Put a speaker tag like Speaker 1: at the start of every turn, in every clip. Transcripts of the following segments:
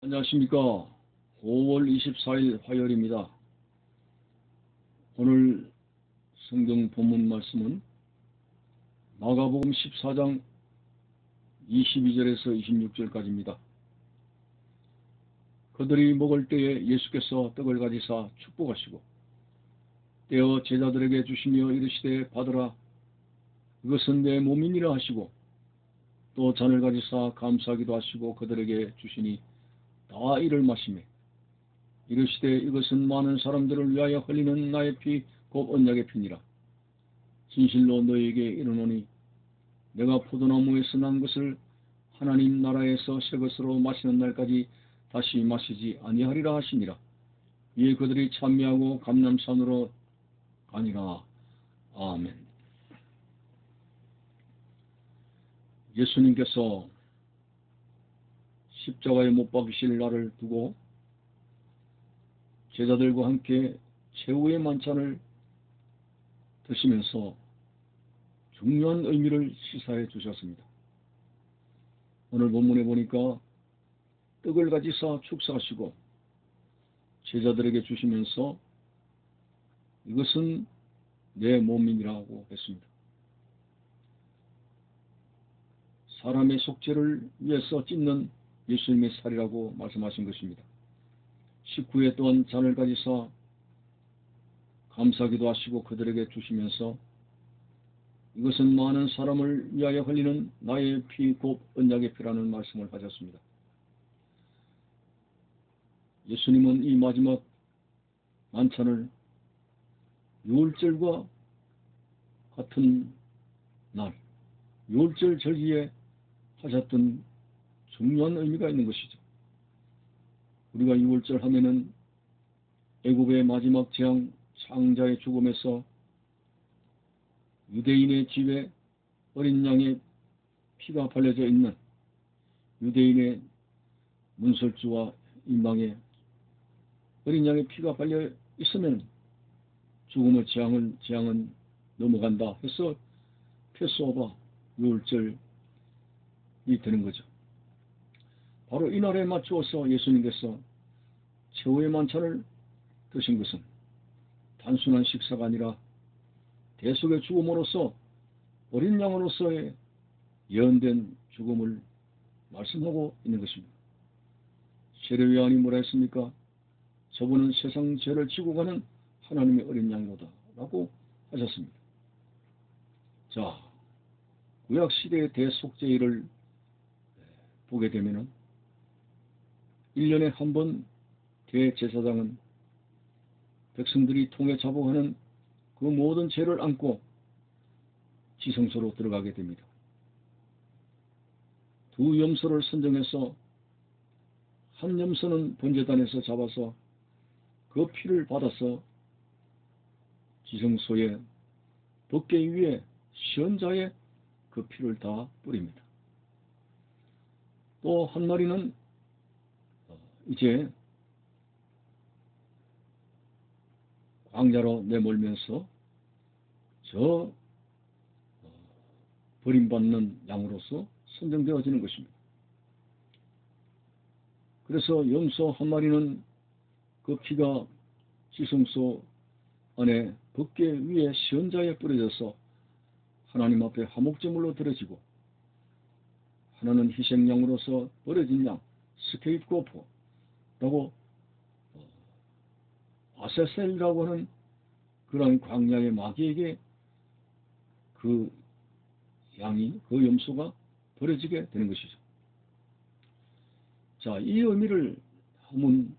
Speaker 1: 안녕하십니까. 5월 24일 화요일입니다. 오늘 성경 본문 말씀은 마가복음 14장 22절에서 26절까지입니다. 그들이 먹을 때에 예수께서 떡을 가지사 축복하시고 떼어 제자들에게 주시며 이르시되 받으라, 이것은 내 몸이니라 하시고 또 잔을 가지사 감사하기도 하시고 그들에게 주시니 다 이를 마시매 이르시되 이것은 많은 사람들을 위하여 흘리는 나의 피 곧 언약의 피니라. 진실로 너희에게 이르노니 내가 포도나무에서 난 것을 하나님 나라에서 새 것으로 마시는 날까지 다시 마시지 아니하리라 하시니라. 이에 그들이 찬미하고 감람산으로 가니라. 아멘. 예수님께서 십자가에 못 박히실 날을 두고 제자들과 함께 최후의 만찬을 드시면서 중요한 의미를 시사해 주셨습니다. 오늘 본문에 보니까 떡을 가지사 축사하시고 제자들에게 주시면서 이것은 내 몸이라고 했습니다. 사람의 속죄를 위해서 찢는 예수님의 살이라고 말씀하신 것입니다. 19회 또한 잔을 가지사 감사기도 하시고 그들에게 주시면서 이것은 많은 사람을 위하여 흘리는 나의 피 곧 언약의 피라는 말씀을 하셨습니다. 예수님은 이 마지막 만찬을 유월절과 같은 날, 유월절 절기에 하셨던 중요한 의미가 있는 것이죠. 우리가 유월절 하면은 애굽의 마지막 재앙 창자의 죽음에서 유대인의 집에 어린 양의 피가 발려져 있는 유대인의 문설주와 임방에 어린 양의 피가 발려 있으면 죽음의 재앙은 넘어간다 해서 패스오버 유월절이 되는 거죠. 바로 이날에 맞추어서 예수님께서 최후의 만찬을 드신 것은 단순한 식사가 아니라 대속의 죽음으로서 어린 양으로서의 예언된 죽음을 말씀하고 있는 것입니다. 세례 요한이 뭐라 했습니까? 저분은 세상 죄를 지고 가는 하나님의 어린 양이로다 라고 하셨습니다. 자, 구약시대의 대속죄일을 보게 되면은 1년에 한 번 대제사장은 백성들이 통해 자복하는 그 모든 죄를 안고 지성소로 들어가게 됩니다. 두 염소를 선정해서 한 염소는 번제단에서 잡아서 그 피를 받아서 지성소의 덮개 위에 시언자에 그 피를 다 뿌립니다. 또 한 마리는 이제 광야로 내몰면서 저 버림받는 양으로서 선정되어지는 것입니다. 그래서 염소 한 마리는 그 피가 지성소 안에 덮개 위에 시언자에 뿌려져서 하나님 앞에 화목제물로 드려지고, 하나는 희생양으로서 버려진 양 스케이프고프라고 아세셀이라고 하는 그러한 광야의 마귀에게 그 양이, 그 염소가 버려지게 되는 것이죠. 자, 이 의미를 한번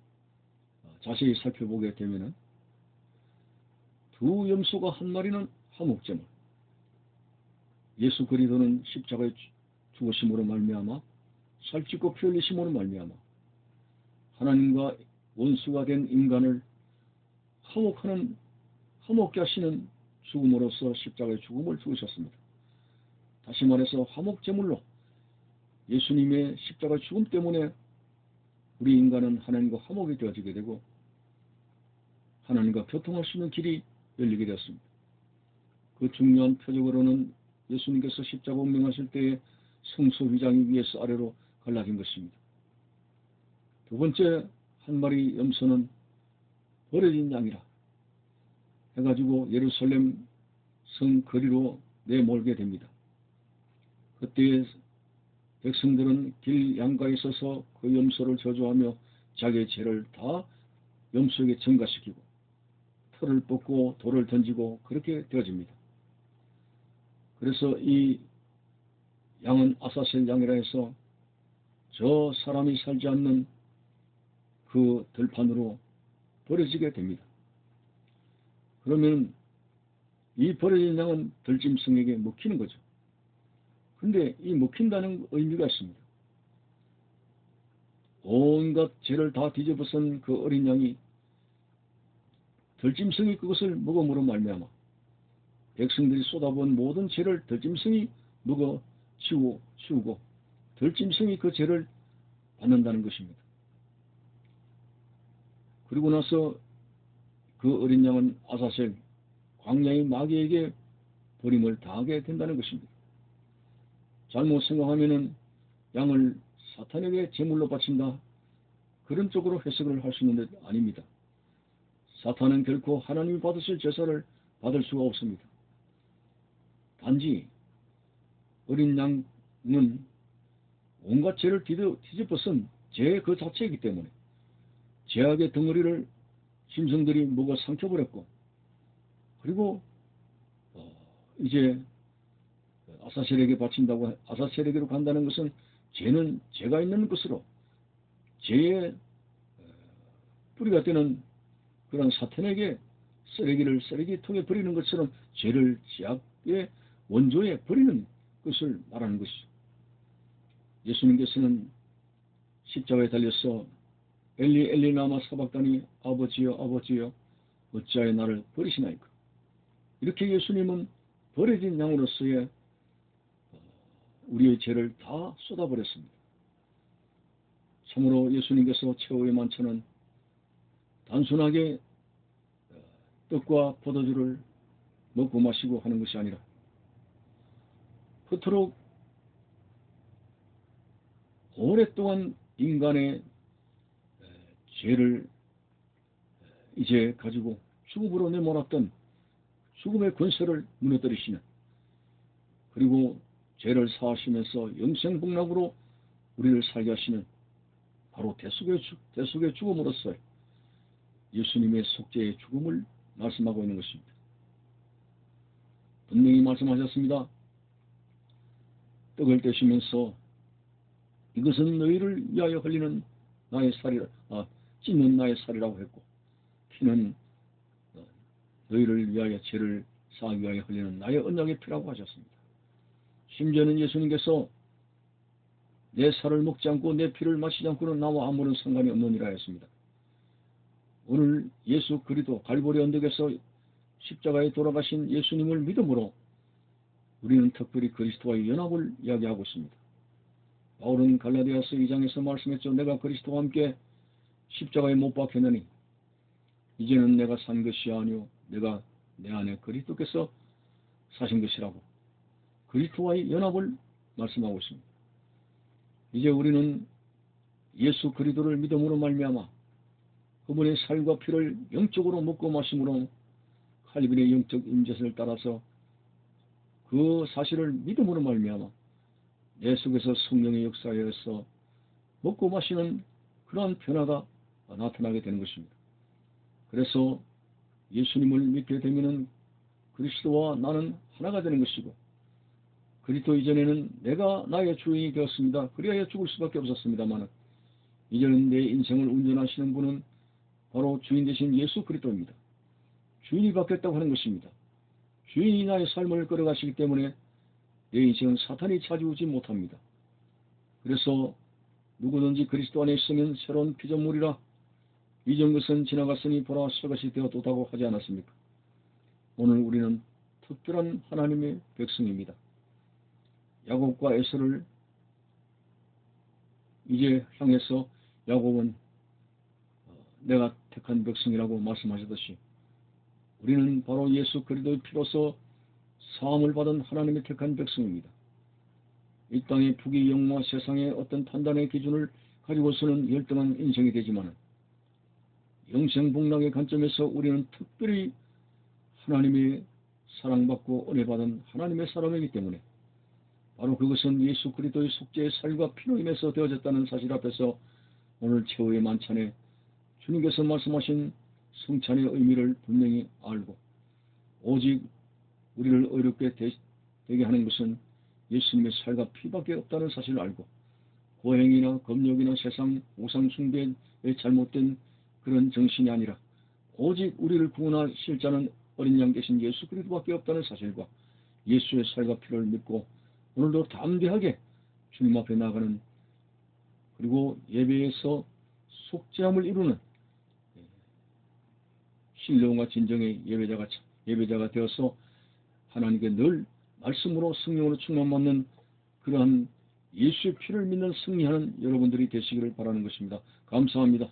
Speaker 1: 자세히 살펴보게 되면은 두 염소가 한 마리는 화목제물, 예수 그리스도는 십자가에 죽으심으로 말미암아 살찌고 피 흘리심으로 말미암아 하나님과 원수가 된 인간을 화목케 하시는 죽음으로써 십자가의 죽음을 죽으셨습니다. 다시 말해서 화목제물로 예수님의 십자가 죽음 때문에 우리 인간은 하나님과 화목이 되어지게 되고 하나님과 교통할 수 있는 길이 열리게 되었습니다. 그 중요한 표적으로는 예수님께서 십자가 운명하실 때에 성소 휘장이 위에서 아래로 갈라진 것입니다. 두 번째 한 마리 염소는 버려진 양이라 해가지고 예루살렘 성 거리로 내몰게 됩니다. 그때 백성들은 길 양가에 서서 그 염소를 저주하며 자기의 죄를 다 염소에게 전가시키고 털을 뽑고 돌을 던지고 그렇게 되어집니다. 그래서 이 양은 아사셀 양이라 해서 저 사람이 살지 않는 그 들판으로 버려지게 됩니다. 그러면 이 버려진 양은 들짐승에게 먹히는 거죠. 근데 이 먹힌다는 의미가 있습니다. 온갖 죄를 다 뒤집어쓴 그 어린 양이 들짐승이 그것을 먹음으로 말미암아 백성들이 쏟아부은 모든 죄를 들짐승이 먹어 치우고 들짐승이 그 죄를 받는다는 것입니다. 그리고 나서 그 어린 양은 아사셀 광야의 마귀에게 버림을 당하게 된다는 것입니다. 잘못 생각하면은 양을 사탄에게 제물로 바친다, 그런 쪽으로 해석을 할 수 있는 데 아닙니다. 사탄은 결코 하나님이 받으실 제사를 받을 수가 없습니다. 단지 어린 양은 온갖 죄를 뒤집어쓴 죄 그 자체이기 때문에 죄악의 덩어리를 짐승들이 먹어 삼켜버렸고, 그리고 이제 아사셀에게 바친다고, 아사셀에게로 간다는 것은 죄는 죄가 있는 것으로 죄의 뿌리가 되는 그런 사탄에게 쓰레기통에 버리는 것처럼 죄를 죄악의 원조에 버리는 것을 말하는 것이죠. 예수님께서는 십자가에 달려서 엘리 엘리 라마 사박다니, 아버지여 아버지여 어찌하여 나를 버리시나이까. 이렇게 예수님은 버려진 양으로서의 우리의 죄를 다 쏟아버렸습니다. 참으로 예수님께서 최후의 만찬은 단순하게 떡과 포도주를 먹고 마시고 하는 것이 아니라 그토록 오랫동안 인간의 죄를 이제 가지고 죽음으로 내몰았던 죽음의 권세를 무너뜨리시는, 그리고 죄를 사하시면서 영생복락으로 우리를 살게 하시는 바로 대속의 죽음으로서 예수님의 속죄의 죽음을 말씀하고 있는 것입니다. 분명히 말씀하셨습니다. 떡을 떼시면서 이것은 너희를 위하여 흘리는 나의 살이라, 찢는 나의 살이라고 했고, 피는 너희를 위하여 죄를 사하기 위하여 흘리는 나의 언약의 피라고 하셨습니다. 심지어는 예수님께서 내 살을 먹지 않고 내 피를 마시지 않고는 나와 아무런 상관이 없느니라 했습니다. 오늘 예수 그리스도 갈보리 언덕에서 십자가에 돌아가신 예수님을 믿음으로 우리는 특별히 그리스도와의 연합을 이야기하고 있습니다. 바울은 갈라디아서 2장에서 말씀했죠. 내가 그리스도와 함께 십자가에 못 박혔느니 이제는 내가 산 것이 아니요 내가 내 안에 그리스도께서 사신 것이라고 그리스도와의 연합을 말씀하고 있습니다. 이제 우리는 예수 그리스도를 믿음으로 말미암아 그분의 살과 피를 영적으로 먹고 마심으로 칼빈의 영적 임재를 따라서 그 사실을 믿음으로 말미암아 내 속에서 성령의 역사에서 먹고 마시는 그러한 변화가 나타나게 되는 것입니다. 그래서 예수님을 믿게 되면은 그리스도와 나는 하나가 되는 것이고, 그리스도 이전에는 내가 나의 주인이 되었습니다. 그리하여 죽을 수밖에 없었습니다만 이제는 내 인생을 운전하시는 분은 바로 주인 되신 예수 그리스도입니다. 주인이 바뀌었다고 하는 것입니다. 주인이 나의 삶을 끌어가시기 때문에 내 인생은 사탄이 차지하지 못합니다. 그래서 누구든지 그리스도 안에 있으면 새로운 피조물이라 이전 것은 지나갔으니 보라 새 것이 되었도다고 하지 않았습니까? 오늘 우리는 특별한 하나님의 백성입니다. 야곱과 에서를 이제 향해서 야곱은 내가 택한 백성이라고 말씀하셨듯이 우리는 바로 예수 그리스도의 피로서 사함을 받은 하나님의 택한 백성입니다. 이 땅의 부귀 영화 세상의 어떤 판단의 기준을 가지고서는 열등한 인생이 되지만 영생복락의 관점에서 우리는 특별히 하나님의 사랑받고 은혜받은 하나님의 사람이기 때문에 바로 그것은 예수 그리스도의 속죄의 살과 피로 인해서 되어졌다는 사실 앞에서 오늘 최후의 만찬에 주님께서 말씀하신 성찬의 의미를 분명히 알고 오직 우리를 의롭게 되게 하는 것은 예수님의 살과 피밖에 없다는 사실을 알고 고행이나 검역이나 세상 우상 숭배의 잘못된 그런 정신이 아니라 오직 우리를 구원하실 자는 어린 양 되신 예수 그리스도밖에 없다는 사실과 예수의 살과 피를 믿고 오늘도 담대하게 주님 앞에 나가는 그리고 예배에서 속죄함을 이루는 신령과 진정의 예배자가 되어서 하나님께 늘 말씀으로 성령으로 충만받는 그러한 예수의 피를 믿는 승리하는 여러분들이 되시기를 바라는 것입니다. 감사합니다.